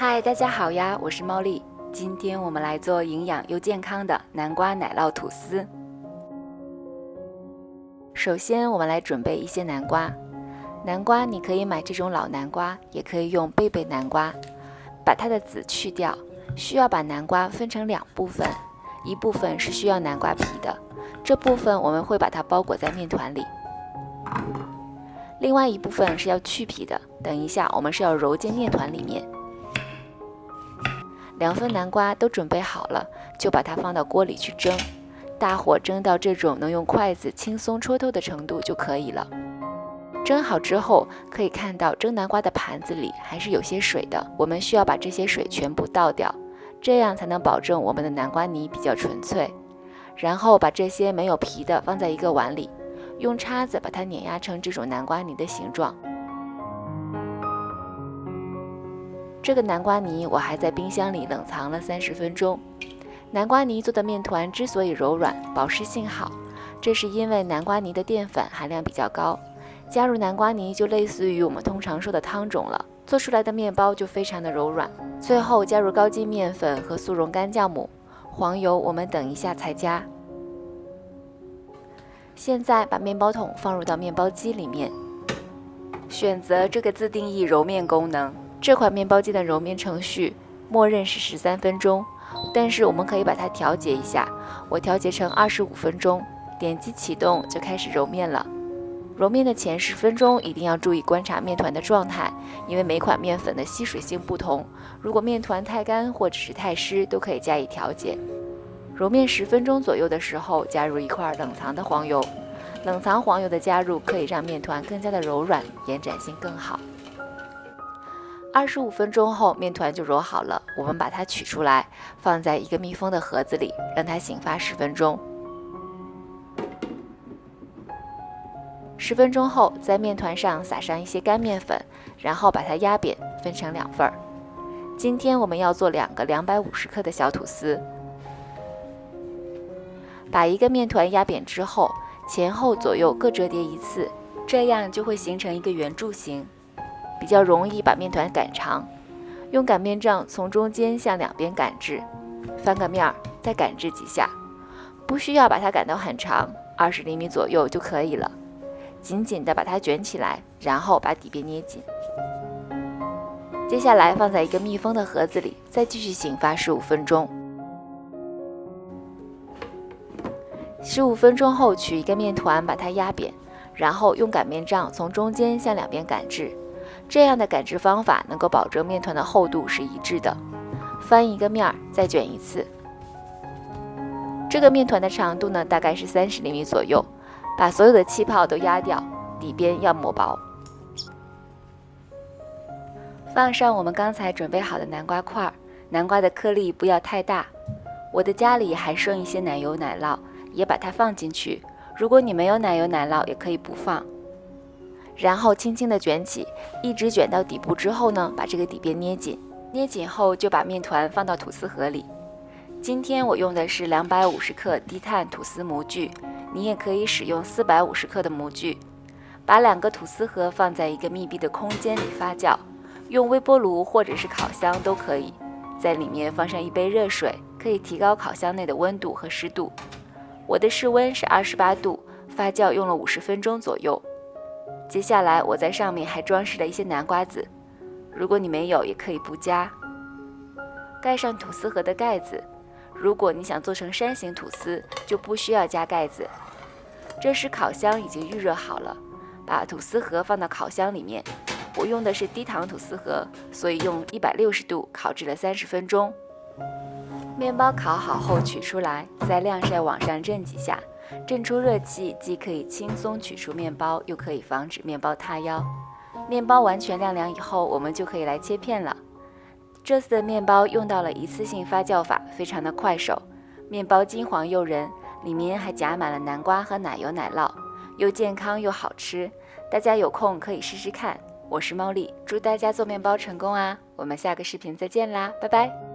嗨，大家好呀，我是猫丽。今天我们来做营养又健康的南瓜奶酪吐司。首先，我们来准备一些南瓜。南瓜你可以买这种老南瓜，也可以用贝贝南瓜。把它的籽去掉，需要把南瓜分成两部分，一部分是需要南瓜皮的，这部分我们会把它包裹在面团里。另外一部分是要去皮的，等一下我们是要揉进面团里面。2份南瓜都准备好了，就把它放到锅里去蒸，大火蒸到这种能用筷子轻松戳透的程度就可以了。蒸好之后，可以看到蒸南瓜的盘子里还是有些水的，我们需要把这些水全部倒掉，这样才能保证我们的南瓜泥比较纯粹。然后把这些没有皮的放在一个碗里，用叉子把它碾压成这种南瓜泥的形状。这个南瓜泥我还在冰箱里冷藏了30分钟。南瓜泥做的面团之所以柔软、保湿性好，这是因为南瓜泥的淀粉含量比较高，加入南瓜泥就类似于我们通常说的汤种了，做出来的面包就非常的柔软。最后加入高筋面粉和速溶干酵母，黄油我们等一下才加。现在把面包桶放入到面包机里面，选择这个自定义揉面功能。这款面包机的揉面程序默认是13分钟，但是我们可以把它调节一下，我调节成25分钟，点击启动就开始揉面了。揉面的前10分钟一定要注意观察面团的状态，因为每款面粉的吸水性不同，如果面团太干或者是太湿都可以加以调节。揉面10分钟左右的时候，加入一块冷藏的黄油。冷藏黄油的加入可以让面团更加的柔软，延展性更好。25分钟后，面团就揉好了，我们把它取出来，放在一个密封的盒子里，让它醒发10分钟。10分钟后，在面团上撒上一些干面粉，然后把它压扁，分成2份。今天我们要做2个250克的小吐司。把一个面团压扁之后，前后左右各折叠一次，这样就会形成一个圆柱形，比较容易把面团擀长。用擀面杖从中间向两边擀制，翻个面儿，再擀制几下，不需要把它擀到很长，20厘米左右就可以了。紧紧地把它卷起来，然后把底边捏紧。接下来放在一个密封的盒子里，再继续醒发15分钟。15分钟后，取一个面团把它压扁，然后用擀面杖从中间向两边擀制。这样的擀制方法能够保证面团的厚度是一致的。翻一个面儿，再卷一次。这个面团的长度呢，大概是30厘米左右。把所有的气泡都压掉，底边要抹薄。放上我们刚才准备好的南瓜块，南瓜的颗粒不要太大。我的家里还剩一些奶油奶酪，也把它放进去。如果你没有奶油奶酪，也可以不放。然后轻轻地卷起，一直卷到底部之后呢，把这个底边捏紧。捏紧后就把面团放到吐司盒里。今天我用的是250克低碳吐司模具，你也可以使用450克的模具。把2个吐司盒放在一个密闭的空间里发酵，用微波炉或者是烤箱都可以。在里面放上一杯热水，可以提高烤箱内的温度和湿度。我的室温是28度，发酵用了50分钟左右。接下来我在上面还装饰了一些南瓜籽，如果你没有也可以不加。盖上吐司盒的盖子，如果你想做成山形吐司，就不需要加盖子。这时烤箱已经预热好了，把吐司盒放到烤箱里面。我用的是低糖吐司盒，所以用160度烤制了30分钟。面包烤好后取出来，在晾晒网上震几下，震出热气，既可以轻松取出面包，又可以防止面包塌腰。面包完全晾凉以后，我们就可以来切片了。这次的面包用到了一次性发酵法，非常的快手。面包金黄诱人，里面还夹满了南瓜和奶油奶酪，又健康又好吃。大家有空可以试试看。我是猫丽，祝大家做面包成功啊！我们下个视频再见啦，拜拜。